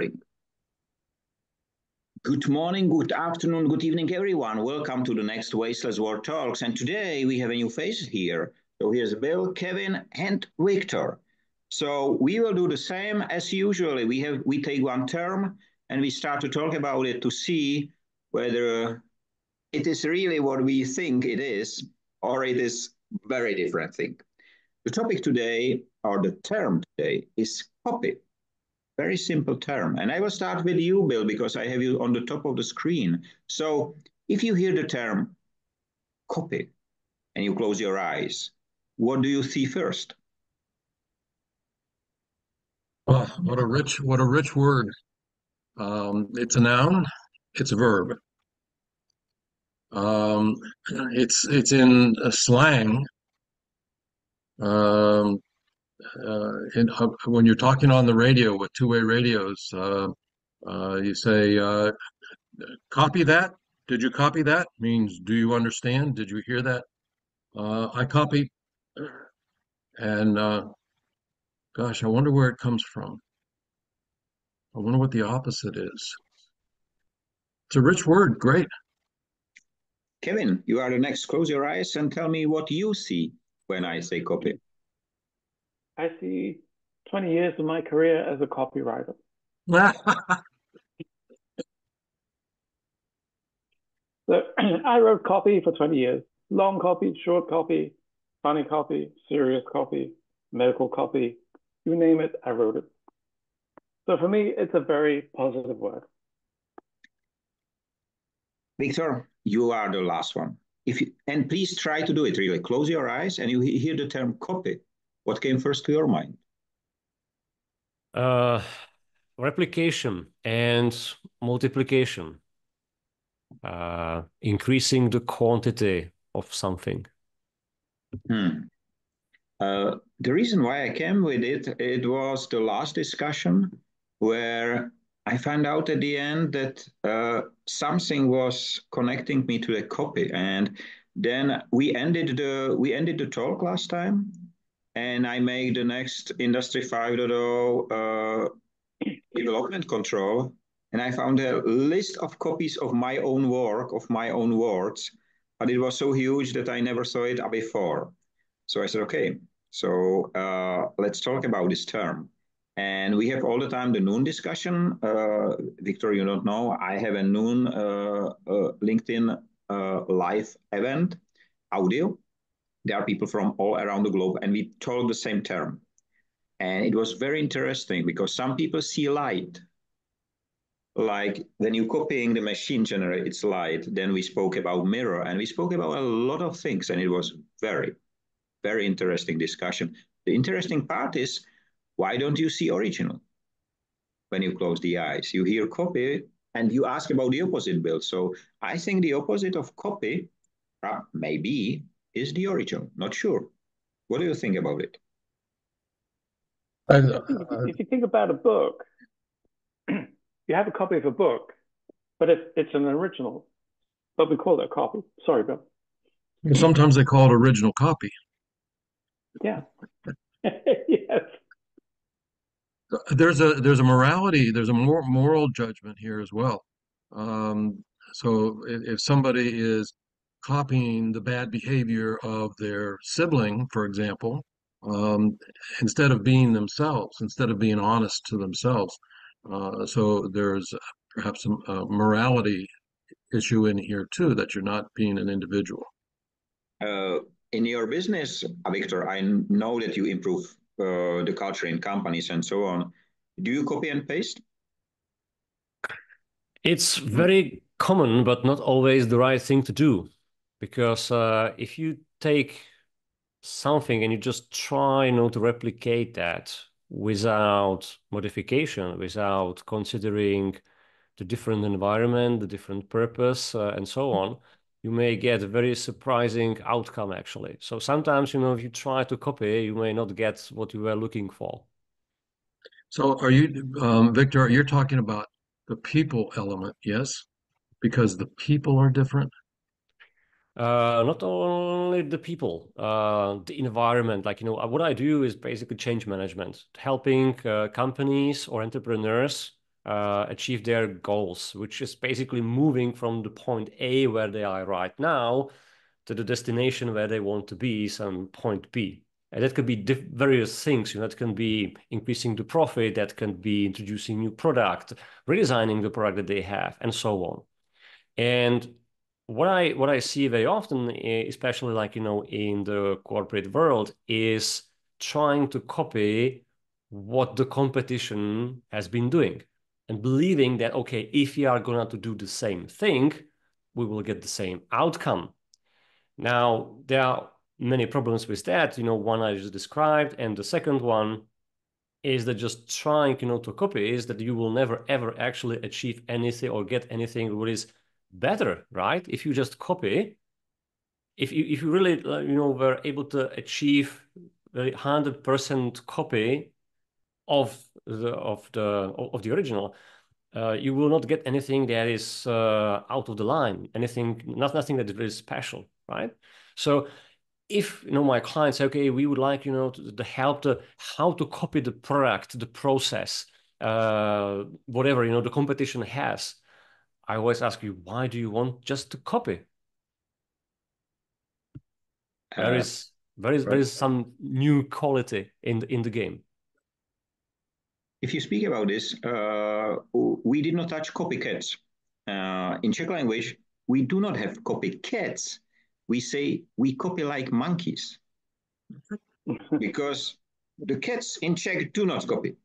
starting. Good morning, good afternoon, good evening, everyone. Welcome to the next Wasteless World Talks. And today we have a new face here. So here's Bill, Kevin, and Victor. So we will do the same as usually. We take one term and we start to talk about it to see whether it is really what we think it is, or it is very different thing. The topic today, or the term today, is copy. Very simple term. And I will start with you, Bill, because I have you on the top of the screen. So if you hear the term copy and you close your eyes, what do you see first? Oh, what a rich word. It's a noun, it's a verb. Um, it's in a slang. Um, when you're talking on the radio with two-way radios, you say, "Copy that." Did you copy that? Means, do you understand? Did you hear that? I copied, and gosh, I wonder where it comes from. I wonder what the opposite is. It's a rich word. Great. Kevin, you are the next. Close your eyes and tell me what you see when I say copy. I see 20 years of my career as a copywriter. So I wrote copy for 20 years. Long copy, short copy, funny copy, serious copy, medical copy, you name it, I wrote it. So for me, it's a very positive word. Victor, you are the last one. And please try to do it really. Close your eyes and you hear the term copy. What came first to your mind? Replication and multiplication. Increasing the quantity of something. The reason why I came with it was the last discussion where I found out at the end that something was connecting me to a copy, and then we ended the talk last time, and I made the next Industry 5.0 development control, and I found a list of copies of my own work, of my own words, but it was so huge that I never saw it before. So I said, okay, so let's talk about this term. And we have all the time the noon discussion. Victor, you don't know, I have a noon LinkedIn live event, audio. There are people from all around the globe, and we talk the same term. And it was very interesting because some people see light. Like when you're copying, the machine generates light. Then we spoke about mirror, and we spoke about a lot of things, and it was very, very interesting discussion. The interesting part is, why don't you see original when you close the eyes? You hear copy and you ask about the opposite, Bill. So I think the opposite of copy, maybe, is the original. Not sure. What do you think about it? If you think about a book, you have a copy of a book, but it's an original, but we call it a copy. Sorry, Bill. Sometimes they call it original copy. Yeah. Yes. There's a morality, there's a moral judgment here as well. So if somebody is copying the bad behavior of their sibling, for example, instead of being themselves, instead of being honest to themselves, so there's perhaps a morality issue in here too, that you're not being an individual. In your business, Victor, I know that you improve the culture in companies and so on. Do you copy and paste? It's very common, but not always the right thing to do. Because if you take something and you just try to replicate that without modification, without considering the different environment, the different purpose, and so on, you may get a very surprising outcome, actually. So sometimes, if you try to copy, you may not get what you were looking for. So are you, Victor, you're talking about the people element, yes? Because the people are different? Not only the people, the environment. Like, what I do is basically change management, helping companies or entrepreneurs achieve their goals, which is basically moving from the point A where they are right now to the destination where they want to be, some point B. And that could be various things. That can be increasing the profit, that can be introducing new product, redesigning the product that they have, and so on. And what I see very often, especially like in the corporate world, is trying to copy what the competition has been doing and believing that, okay, if we are going to do the same thing, we will get the same outcome. Now, there are many problems with that. One I just described, and the second one is that just trying, to copy is that you will never ever actually achieve anything or get anything what is better, right? If you just copy, if you really, were able to achieve a 100% copy of the original, you will not get anything that is out of the line, nothing that is really special, right? So if my clients say, okay, we would like to help how to copy the product, the process, whatever the competition has, I always ask you, why do you want just to copy? There is some new quality in the game. If you speak about this, we did not touch copycats. In Czech language, we do not have copycats. We say we copy like monkeys because the cats in Czech do not copy.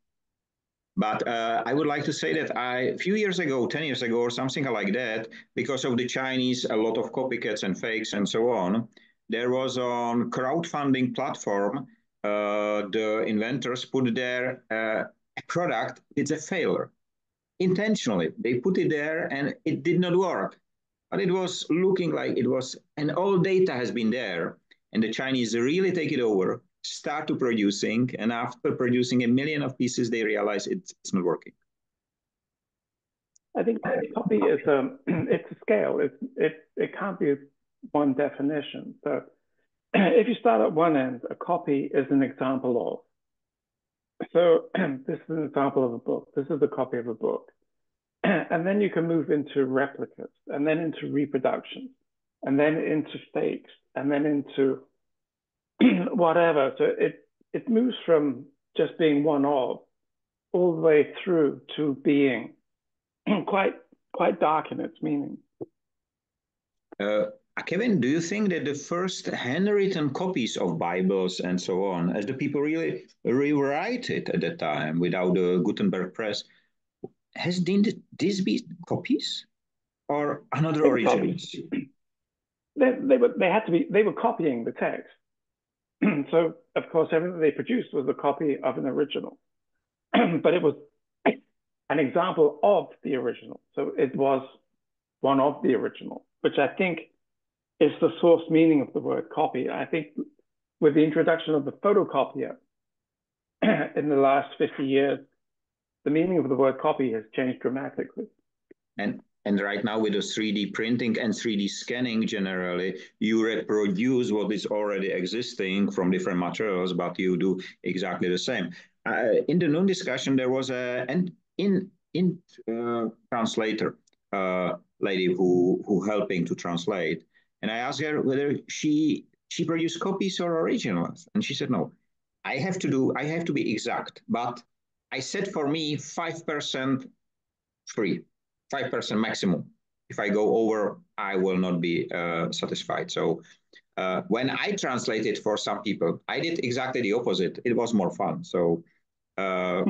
But I would like to say that a few years ago, 10 years ago or something like that, because of the Chinese, a lot of copycats and fakes and so on, there was on crowdfunding platform, the inventors put their product, it's a failure. Intentionally, they put it there and it did not work. But it was looking like it was, and all data has been there. And the Chinese really take it over, start to producing, and after producing 1 million of pieces, they realize it's not working. I think copy is it's a scale. It can't be one definition. So if you start at one end, a copy is an example of. So this is an example of a book. This is a copy of a book. And then you can move into replicates, and then into reproduction, and then into fakes, and then into whatever. So it moves from just being one of all the way through to being quite dark in its meaning. Kevin, do you think that the first handwritten copies of Bibles and so on, as the people really rewrite it at that time without the Gutenberg press, has these be copies or another originals? They were copying the text. So of course everything they produced was a copy of an original. But it was an example of the original. So it was one of the original, which I think is the source meaning of the word copy. I think with the introduction of the photocopier in the last 50 years, the meaning of the word copy has changed dramatically. And right now with the 3D printing and 3D scanning generally, you reproduce what is already existing from different materials, but you do exactly the same. In the noon discussion, there was an translator lady who helping to translate. And I asked her whether she produced copies or originals. And she said, no, I have to be exact, but I set for me 5% free, 5% maximum. If I go over, I will not be satisfied. So when I translated for some people, I did exactly the opposite. It was more fun. So, but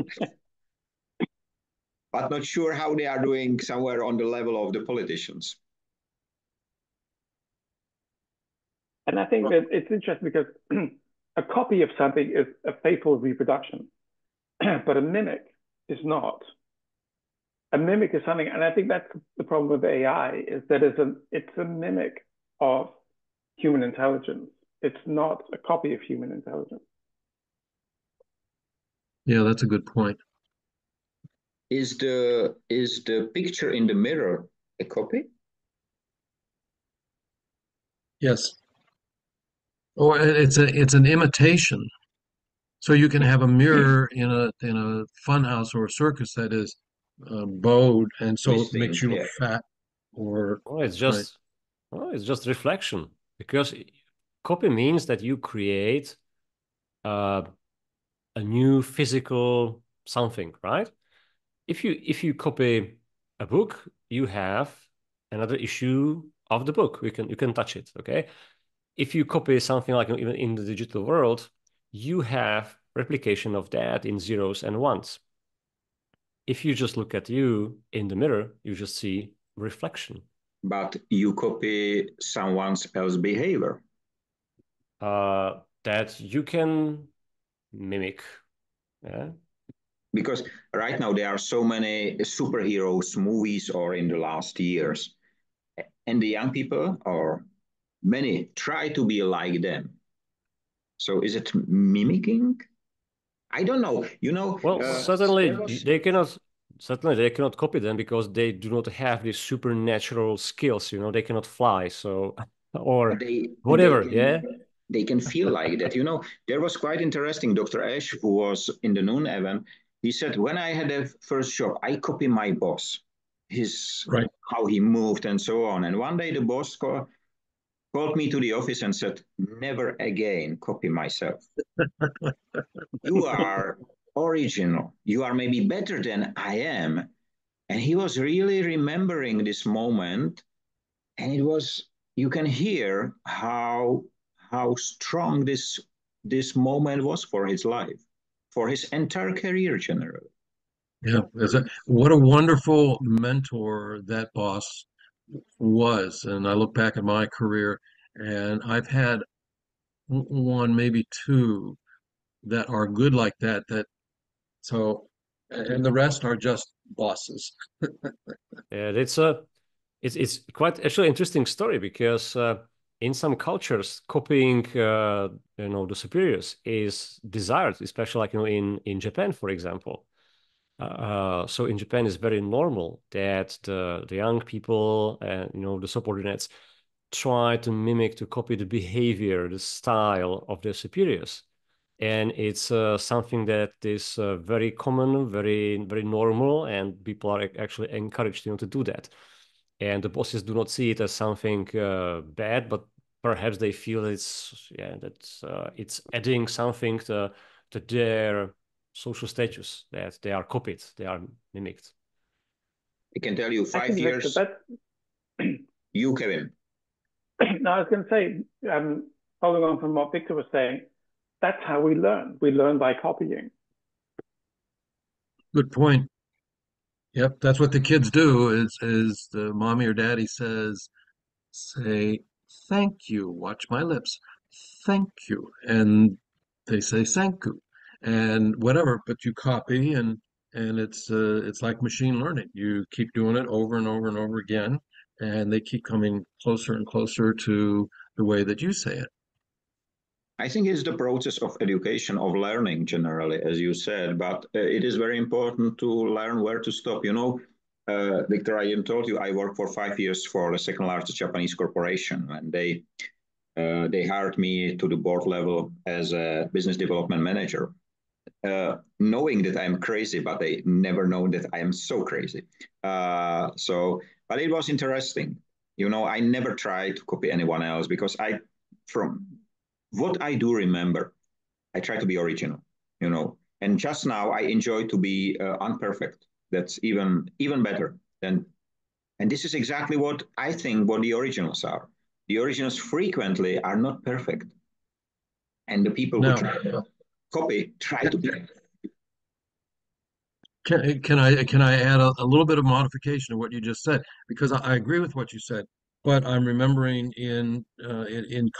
not sure how they are doing somewhere on the level of the politicians. And I think that it's interesting because a copy of something is a faithful reproduction, but a mimic is not. A mimic is something, and I think that's the problem with AI, is that it's a mimic of human intelligence. It's not a copy of human intelligence. Yeah, that's a good point. Is the picture in the mirror a copy? Yes. Or it's an imitation. So you can have a mirror in a fun house or a circus that is bowed, and so it Twisting, makes you look yeah. fat, or Oh, it's right. just it's just reflection, because copy means that you create uh, a new physical something, right? If you copy a book, you have another issue of the book. You can touch it, okay? If you copy something like even in the digital world, you have replication of that in zeros and ones. If you just look at you in the mirror, you just see reflection. But you copy someone else's behavior. That you can mimic. Yeah. Because right now there are so many superheroes movies or in the last years, and the young people or many try to be like them. So is it mimicking? I don't know. Well, There was certainly they cannot copy them because they do not have these supernatural skills. They cannot fly, so but or they whatever. can Yeah. feel like that. There was quite interesting. Dr. Ash, who was in the noon event, he said, when I had a first job, I copy my boss, his Right. how he moved and so on. And one day the boss called me to the office and said, never again copy myself. You are original. You are maybe better than I am. And he was really remembering this moment, and it was, you can hear how strong this moment was for his life, for his entire career generally. Yeah, what a wonderful mentor that boss was. And I look back at my career, and I've had one, maybe two, that are good like that. And the rest are just bosses. Yeah, it's quite actually interesting story, because in some cultures, copying the superiors is desired, especially like in Japan, for example. So in Japan, it's very normal that the young people and the subordinates try to mimic, to copy the behavior, the style of their superiors. And it's something that is very common, very very normal, and people are actually encouraged to do that. And the bosses do not see it as something bad, but perhaps they feel it's adding something to their social status, that they are copied, they are mimicked. I can tell you I five think, Victor, years, you, Kevin. no, I was going to say, following on from what Victor was saying, that's how we learn. We learn by copying. Good point. Yep, that's what the kids do. Is the mommy or daddy says, say thank you, watch my lips, thank you, and they say thank you, and whatever. But you copy, and it's like machine learning. You keep doing it over and over and over again, and they keep coming closer and closer to the way that you say it. I think it's the process of education, of learning generally, as you said, but it is very important to learn where to stop. Victor, I told you I worked for 5 years for the second largest Japanese corporation, and they hired me to the board level as a business development manager, knowing that I'm crazy, but they never know that I am so crazy. But it was interesting. I never try to copy anyone else because from what I do remember, I try to be original. And just now I enjoy to be unperfect. That's even better than. And this is exactly what I think what the originals are. The originals frequently are not perfect, and the people who Now, try to copy try to be. can I add a little bit of modification to what you just said? Because I agree with what you said, but I'm remembering in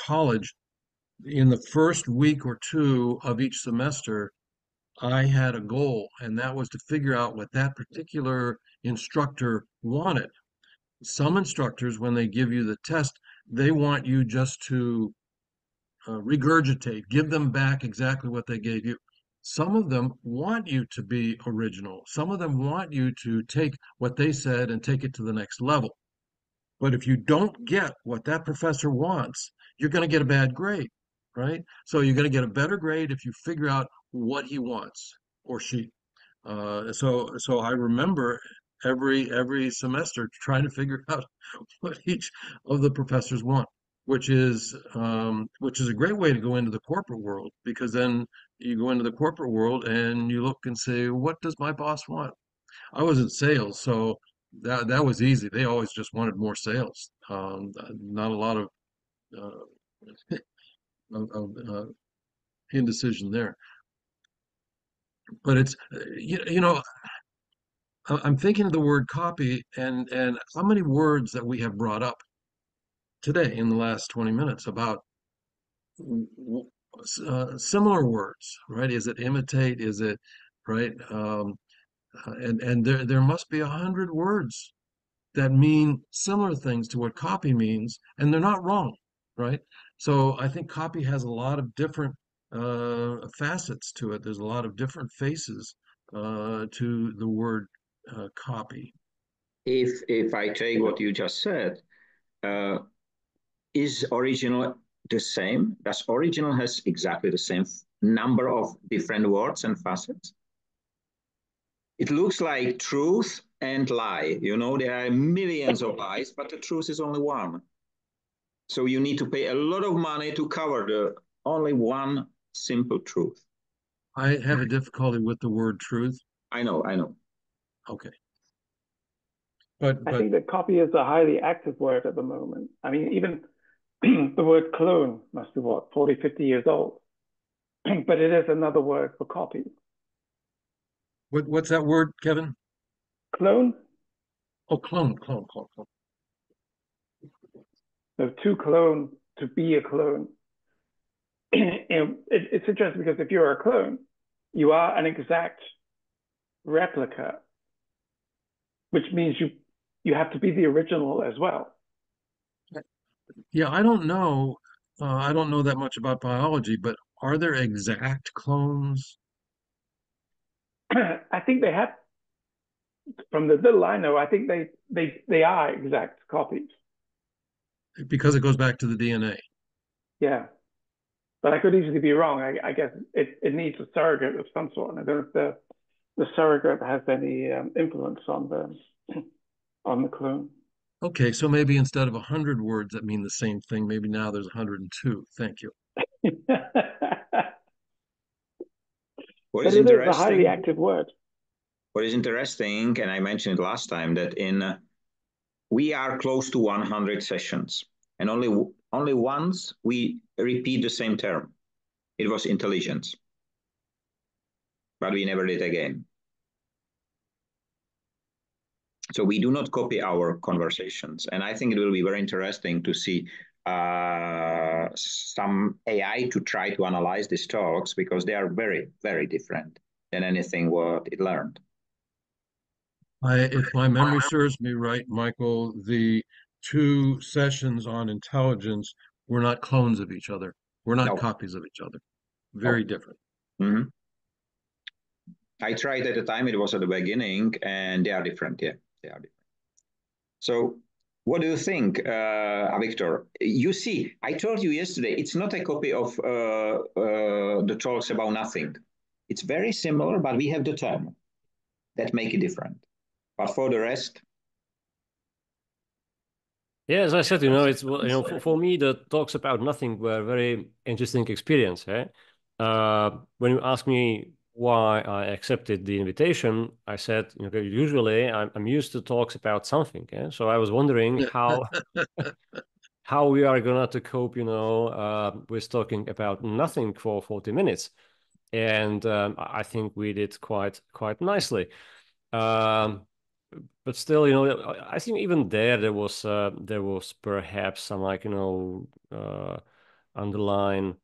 college, in the first week or two of each semester, I had a goal, and that was to figure out what that particular instructor wanted. Some instructors, when they give you the test, they want you just to regurgitate, give them back exactly what they gave you. Some of them want you to be original. Some of them want you to take what they said and take it to the next level. But if you don't get what that professor wants, you're going to get a bad grade, right? So you're going to get a better grade if you figure out what he wants, or she. So I remember every semester trying to figure out what each of the professors want, which is a great way to go into the corporate world, because then you go into the corporate world and you look and say, what does my boss want? I was in sales, so that was easy. They always just wanted more sales. Not a lot uh, of indecision there. But it's you know I'm thinking of the word copy, and how many words that we have brought up today in the last 20 minutes about similar words, right? Is it imitate? Is it right? And there must be 100 words that mean similar things to what copy means, and they're not wrong, right? So I think copy has a lot of different facets to it. There's a lot of different faces to the word copy. If I take what you just said, uh, is original the same? Does original has exactly the same number of different words and facets? It looks like truth and lie. You know, there are millions of lies, but the truth is only one. So you need to pay a lot of money to cover the only one simple truth. I have a difficulty with the word truth. I know. Okay. I think that copy is a highly active word at the moment. I mean, even the word clone must be what, 40, 50 years old. But it is another word for copy. What's that word, Kevin? Clone? Oh, clone. So to clone, to be a clone. And it's interesting because if you're a clone, you are an exact replica, which means you have to be the original as well. Yeah, I don't know. I don't know that much about biology, but are there exact clones? I think they have, from the little I know, I think they are exact copies. Because it goes back to the DNA. Yeah. But I could easily be wrong. I guess it needs a surrogate of some sort. And I don't know if the surrogate has any influence on the clone. Okay, so maybe instead of 100 words that mean the same thing, maybe now there's 102. Thank you. What But is it is a highly interesting? active word. What is interesting, and I mentioned it last time, that in we are close to 100 sessions, and only once we repeat the same term. It was intelligence, but we never did again. So we do not copy our conversations, and I think it will be very interesting to see some AI to try to analyze these talks, because they are very, very different than anything what it learned. If my memory serves me right, Michael, the 2 sessions on intelligence were not clones of each other. We're not No. copies of each other. Very different. Mm-hmm. I tried at the time, it was at the beginning, and they are different. Yeah, they are different. So what do you think, Victor? You see, I told you yesterday, it's not a copy of the talks about nothing. It's very similar, but we have the term that make it different. But for the rest, yeah, as I said, it's for me the talks about nothing were a very interesting experience. When you ask me why I accepted the invitation, I said, usually I'm used to talks about something. So I was wondering how we are gonna to cope, with talking about nothing for 40 minutes, and I think we did quite nicely. But still, I think even there was perhaps some underlying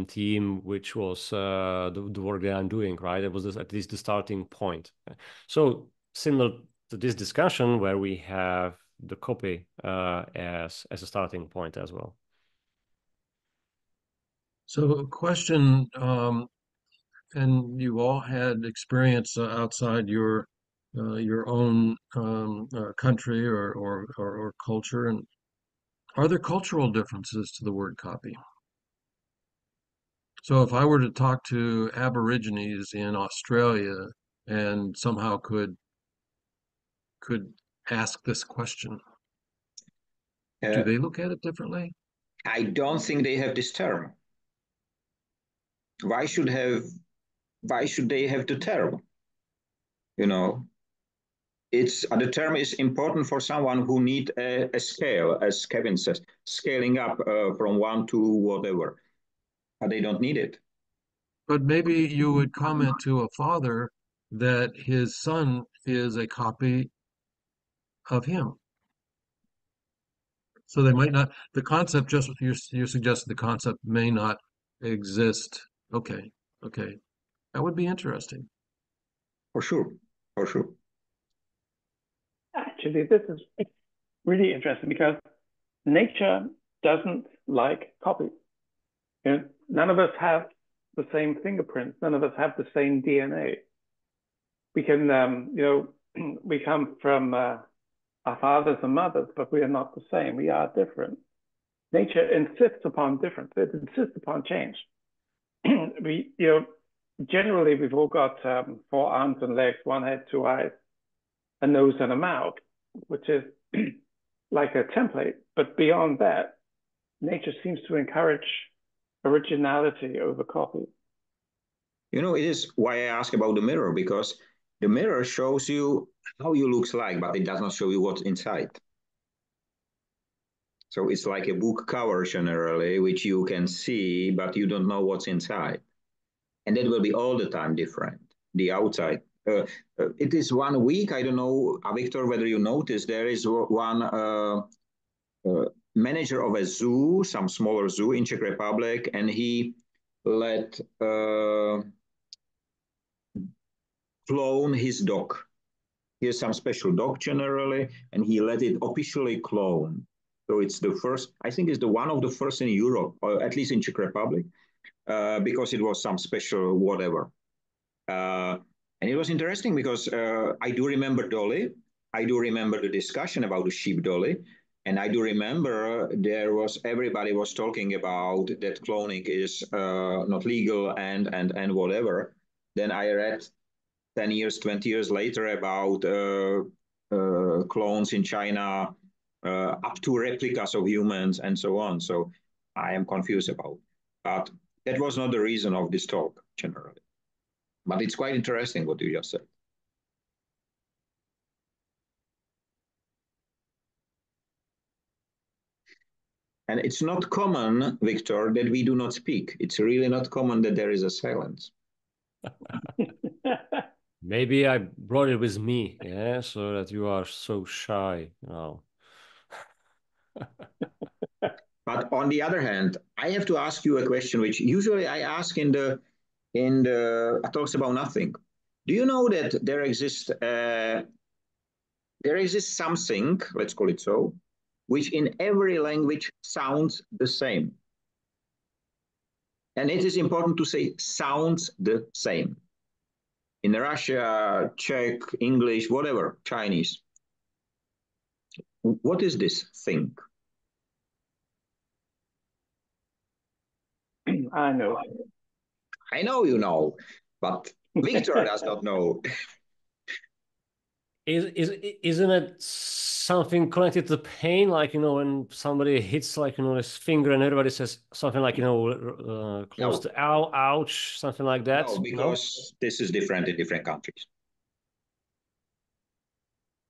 theme, which was the work that I'm doing, right? It was at least the starting point. So similar to this discussion where we have the copy as a starting point as well. So a question, and you all had experience outside your own country or culture, and are there cultural differences to the word copy? So if I were to talk to Aborigines in Australia and somehow could ask this question. Do they look at it differently? I don't think they have this term. Why should they have the term? You know, it's the term is important for someone who need a scale, as Kevin says, scaling up from one to whatever, but they don't need it. But maybe you would comment to a father that his son is a copy of him. So they might not, the concept, just you suggested the concept may not exist. Okay, okay. That would be interesting. For sure, for sure. Actually, this is really interesting because nature doesn't like copies. You know, none of us have the same fingerprints. None of us have the same DNA. We can, we come from our fathers and mothers, but we are not the same. We are different. Nature insists upon difference. It insists upon change. Generally, we've all got 4 arms and legs, 1 head, 2 eyes, a nose and a mouth, which is like a template. But beyond that, nature seems to encourage originality over copy. You know, it is why I ask about the mirror, because the mirror shows you how you looks like, but it does not show you what's inside. So it's like a book cover generally, which you can see, but you don't know what's inside. And that will be all the time different, the outside. It is 1 week, I don't know, Victor, whether you noticed, there is one manager of a zoo, some smaller zoo in Czech Republic, and he let clone his dog. He has some special dog generally, and he let it officially clone. So it's the first, I think it's one of the first in Europe, or at least in Czech Republic, because it was some special whatever. And it was interesting because I do remember Dolly. I do remember the discussion about the sheep Dolly. And I do remember everybody was talking about that cloning is not legal and whatever. Then I read 10 years, 20 years later about clones in China, up to replicas of humans and so on. So I am confused about it. But that was not the reason of this talk generally. But it's quite interesting what you just said. And it's not common, Victor, that we do not speak. It's really not common that there is a silence. Maybe I brought it with me, yeah, so that you are so shy now. But on the other hand, I have to ask you a question, which usually I ask in the talks about nothing. Do you know that there exists something, let's call it so, which in every language sounds the same? And it is important to say sounds the same. In Russia, Czech, English, whatever, Chinese. What is this thing? I know. I know you know, but Victor does not know. Isn't it something connected to pain? Like, when somebody hits, like, his finger and everybody says something like, close to ow, ouch, something like that? No, because this is different in different countries.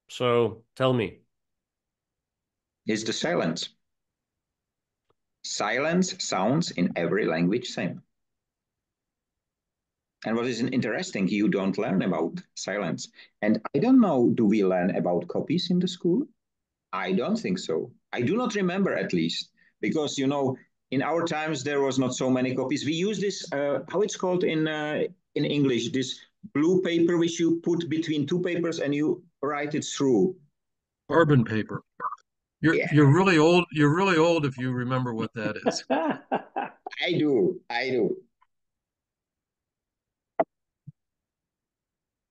So tell me. It's the silence. Silence sounds in every language same. And what is interesting, you don't learn about silence. And I don't know, do we learn about copies in the school? I don't think so. I do not remember, at least, because, in our times, there was not so many copies. We use this, how it's called in English, this blue paper, which you put between 2 papers and you write it through. Carbon paper. You're really old. You're really old if you remember what that is. I do.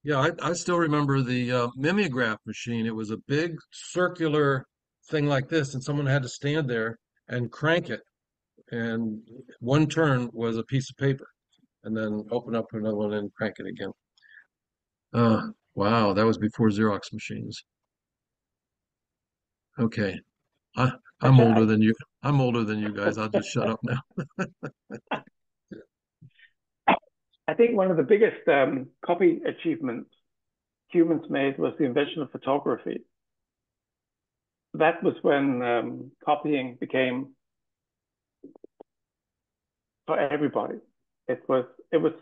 Yeah, I still remember the mimeograph machine. It was a big circular thing like this, and someone had to stand there and crank it. And one turn was a piece of paper, and then open up another one and crank it again. Wow, that was before Xerox machines. Okay. I'm older than you. I'm older than you guys. I'll just shut up now. I think one of the biggest copy achievements humans made was the invention of photography. That was when copying became for everybody. It was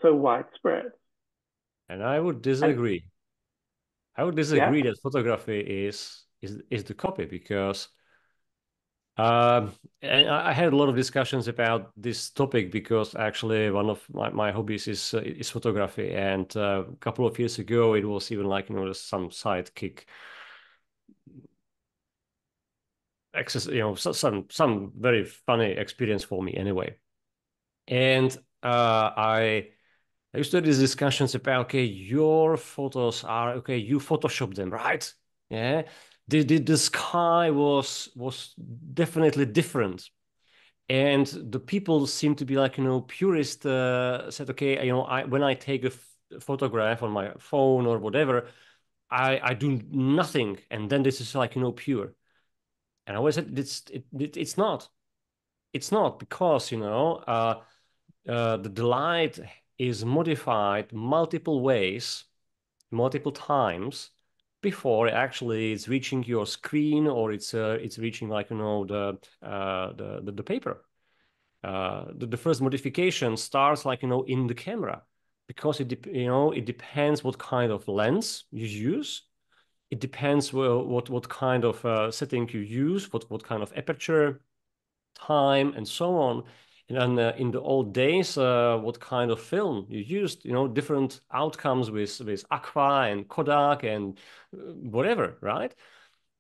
so widespread. And I would And disagree. I would yeah, disagree that photography is the copy, because and I had a lot of discussions about this topic, because actually one of my hobbies is photography, and a couple of years ago it was even like, some sidekick access, some very funny experience for me anyway. And I used to have these discussions about, okay, your photos are okay, you Photoshop them, right? Yeah. The sky was definitely different. And the people seem to be like, purist, said, okay, when I take a photograph on my phone or whatever, I do nothing, and then this is like, pure. And I always said it's not. It's not, because the light is modified multiple ways, multiple times, before actually it's reaching your screen, or it's reaching like, the paper. The first modification starts like, in the camera, because it depends what kind of lens you use. It depends what kind of setting you use, what kind of aperture, time, and so on. And then in the old days, what kind of film you used, different outcomes with Aqua and Kodak and whatever, right?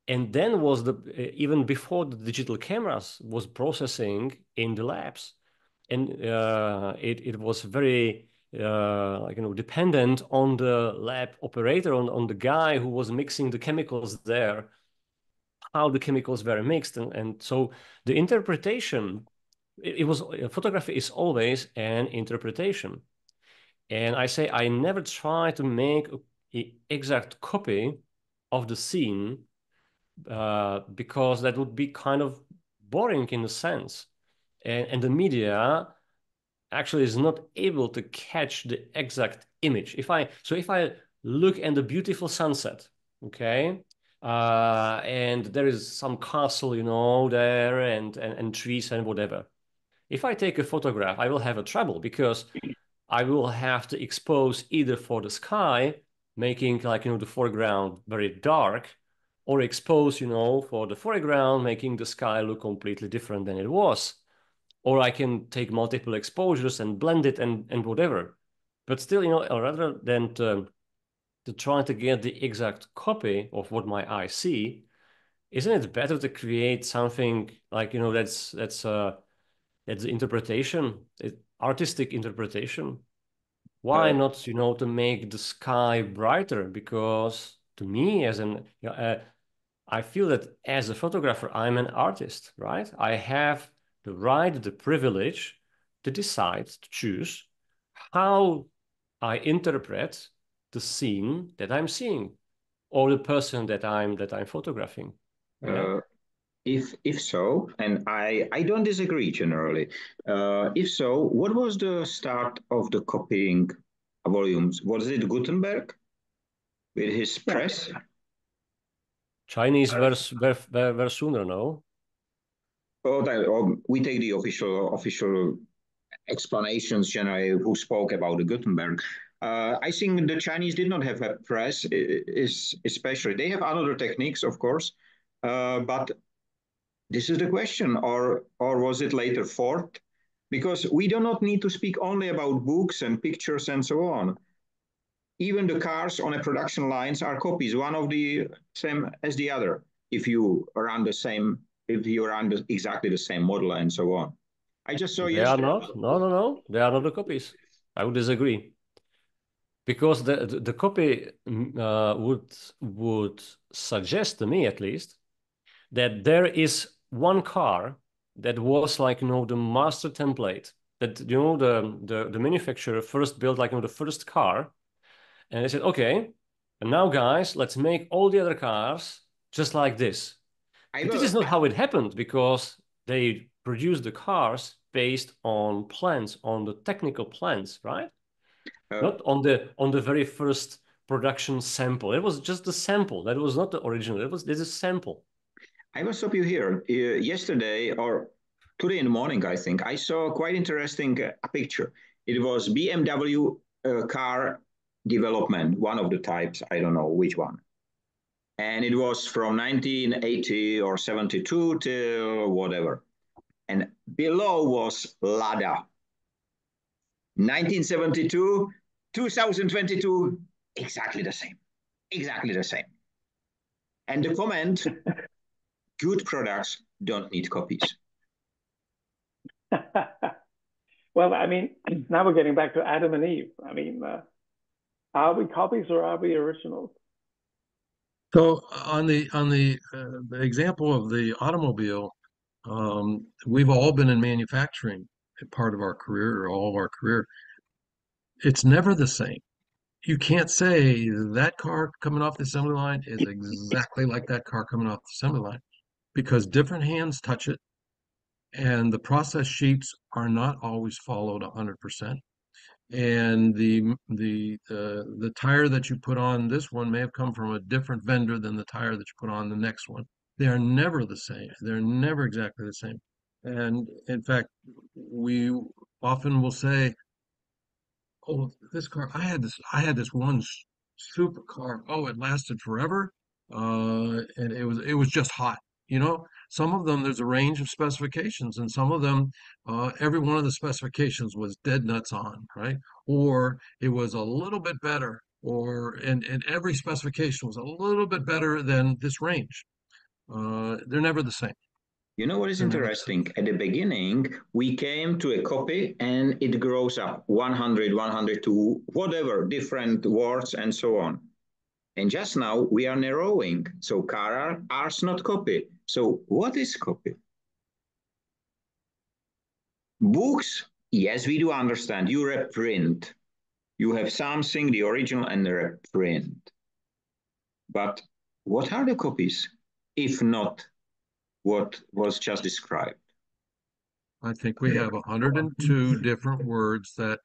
And then was even before the digital cameras was processing in the labs. And it was very like, dependent on the lab operator, on the guy who was mixing the chemicals there, how the chemicals were mixed. And so the interpretation, it was photography is always an interpretation. And I say I never try to make an exact copy of the scene, because that would be kind of boring in a sense. And the media actually is not able to catch the exact image. If I look at the beautiful sunset, okay, and there is some castle, there, and trees and whatever. If I take a photograph, I will have a trouble, because I will have to expose either for the sky, making like, the foreground very dark, or expose, for the foreground, making the sky look completely different than it was. Or I can take multiple exposures and blend it and whatever. But still, rather than to try to get the exact copy of what my eye see, isn't it better to create something like, that's interpretation, artistic interpretation? Why not, to make the sky brighter? Because to me, I feel that as a photographer, I'm an artist, right? I have the right, the privilege to decide, to choose how I interpret the scene that I'm seeing, or the person that I'm photographing. Yeah. If so, and I don't disagree generally. If so, what was the start of the copying volumes? Was it Gutenberg with his yeah. press? Chinese were sooner, no? Or we take the official explanations generally who spoke about the Gutenberg. I think the Chinese did not have a press, especially. They have other techniques, of course, but this is the question, or was it later forked? Because we do not need to speak only about books and pictures and so on. Even the cars on a production lines are copies, one of the same as the other. If you run exactly the same model and so on. I just saw They are yesterday. not. No. They are not the copies. I would disagree, because the copy would suggest to me, at least, that there is one car that was like, the master template, that the manufacturer first built like, the first car, And they said, okay, and now guys, let's make all the other cars just like this. But this is not how it happened, because they produced the cars based on plans, on the technical plans, right? Not on the very first production sample. It was just the sample. That was not the original. This is a sample. I will stop you here. Yesterday or today in the morning, I think, I saw a quite interesting picture. It was BMW car development, one of the types, I don't know which one. And it was from 1980 or 72 till whatever. And below was Rada. 1972, 2022, exactly the same. Exactly the same. And the comment, good products don't need copies. Well, I mean, now we're getting back to Adam and Eve. I mean, are we copies or are we originals? So on the example of the automobile, we've all been in manufacturing part of our career or all of our career. It's never the same. You can't say that car coming off the assembly line is exactly like that car coming off the assembly line, because different hands touch it, and the process sheets are not always followed 100%. And the tire that you put on this one may have come from a different vendor than the tire that you put on the next one. They are never the same. They're never exactly the same. And in fact, we often will say, "Oh, this car, I had this one super car. Oh, it lasted forever, and it was just hot." You know, some of them there's a range of specifications, and some of them, every one of the specifications was dead nuts on, right? Or it was a little bit better, or and every specification was a little bit better than this range. They're never the same. You know what is interesting? At the beginning, we came to a copy and it grows up 100, 102, whatever, different words and so on. And just now we are narrowing. So car are not copy. So what is copy? Books, yes, we do understand. You reprint. You have something, the original and the reprint. But what are the copies, if not what was just described? I think we have 102 different words that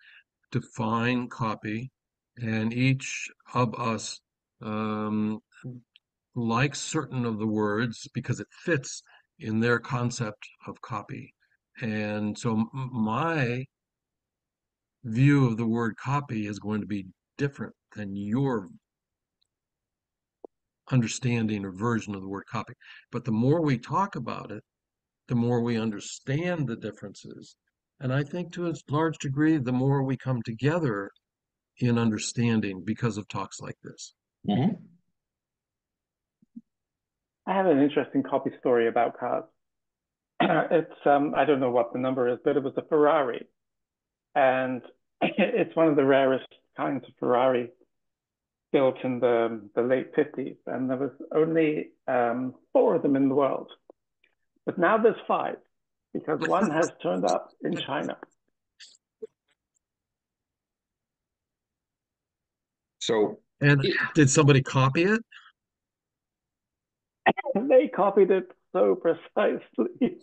define copy, and each of us likes certain of the words because it fits in their concept of copy. And so my view of the word copy is going to be different than your understanding or version of the word copy. But the more we talk about it, the more we understand the differences. And I think to a large degree, the more we come together in understanding because of talks like this. Mm-hmm. I have an interesting copy story about cars. It's I don't know what the number is, but it was a Ferrari, and it's one of the rarest kinds of Ferrari built in the late 50s, and there was only 4 of them in the world. But now there's 5, because one has turned up in China. So, and did somebody copy it? They copied it so precisely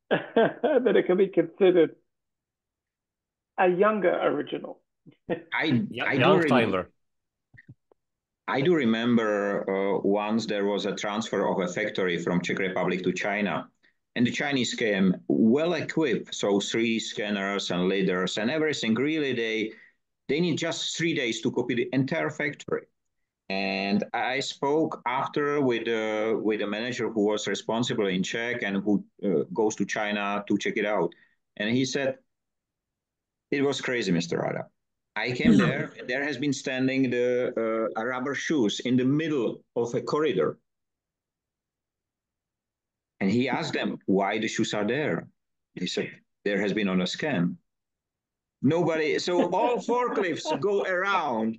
that it can be considered a younger original. I do remember once there was a transfer of a factory from Czech Republic to China, and the Chinese came well equipped, so 3D scanners and lasers and everything. Really, they need just 3 days to copy the entire factory. And I spoke after with a manager who was responsible in Czech and who goes to China to check it out. And he said, it was crazy, Mr. Rada. I came there, and there has been standing the rubber shoes in the middle of a corridor. And he asked them why the shoes are there. He said, there has been on a scan. Nobody, so all forklifts go around.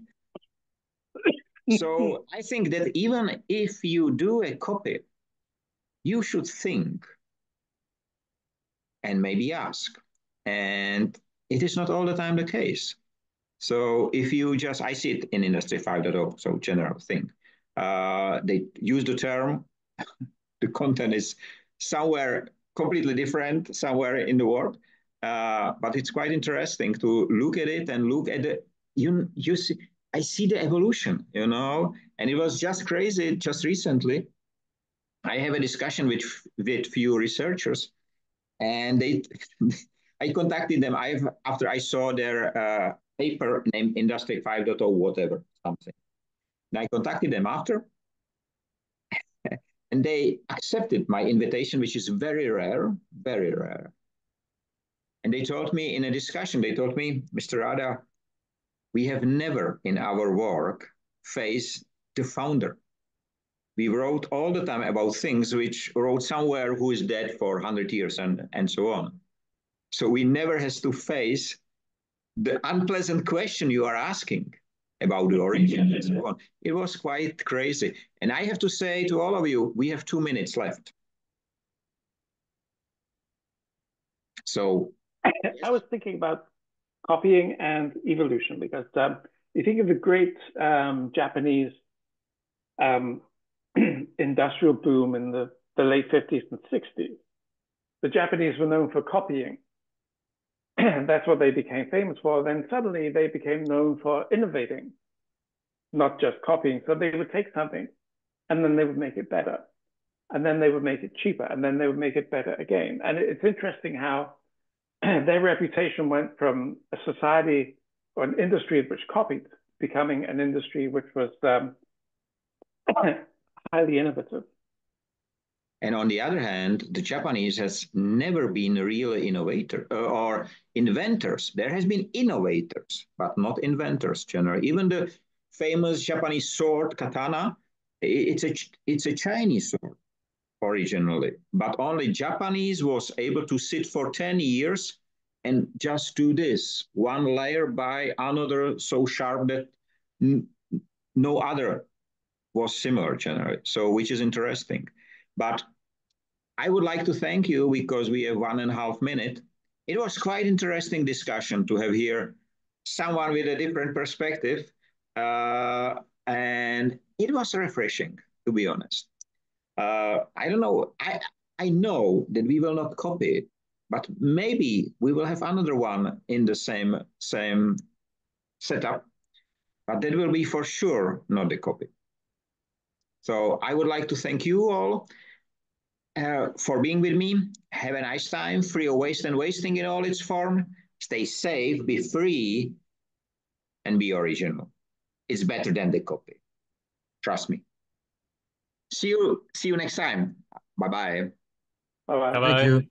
So I think that even if you do a copy, you should think and maybe ask. And it is not all the time the case. So if you just, I see it in Industry 5.0, so general thing. They use the term, the content is somewhere completely different, somewhere in the world. But it's quite interesting to look at it and look at the, you see, I see the evolution, and it was just crazy. Just recently, I have a discussion with few researchers, and I contacted them. After I saw their paper named Industry 5.0, whatever, something. And I contacted them after, and they accepted my invitation, which is very rare, very rare. And they told me in a discussion, Mr. Rada, we have never in our work faced the founder. We wrote all the time about things which wrote somewhere who is dead for 100 years and so on. So we never has to face the unpleasant question you are asking about the origin and so on. It was quite crazy. And I have to say to all of you, we have 2 minutes left. So I was thinking about copying and evolution, because you think of the great Japanese industrial boom in the late 50s and 60s. The Japanese were known for copying. That's what they became famous for. Then suddenly they became known for innovating, not just copying. So they would take something and then they would make it better. And then they would make it cheaper. And then they would make it better again. And it's interesting how their reputation went from a society or an industry which copied, becoming an industry which was highly innovative. And on the other hand, the Japanese has never been real innovator or inventors. There has been innovators, but not inventors generally. Even the famous Japanese sword katana, it's a Chinese sword originally, but only Japanese was able to sit for 10 years and just do this one layer by another so sharp that no other was similar generally. So which is interesting. But I would like to thank you because we have 1.5 minutes. It was quite interesting discussion to have here someone with a different perspective. And it was refreshing, to be honest. I don't know. I know that we will not copy it, but maybe we will have another one in the same setup. But that will be for sure not the copy. So I would like to thank you all for being with me. Have a nice time, free of waste and wasting in all its form. Stay safe, be free, and be original. It's better than the copy. Trust me. See you next time. Bye-bye. Bye-bye. Thank you.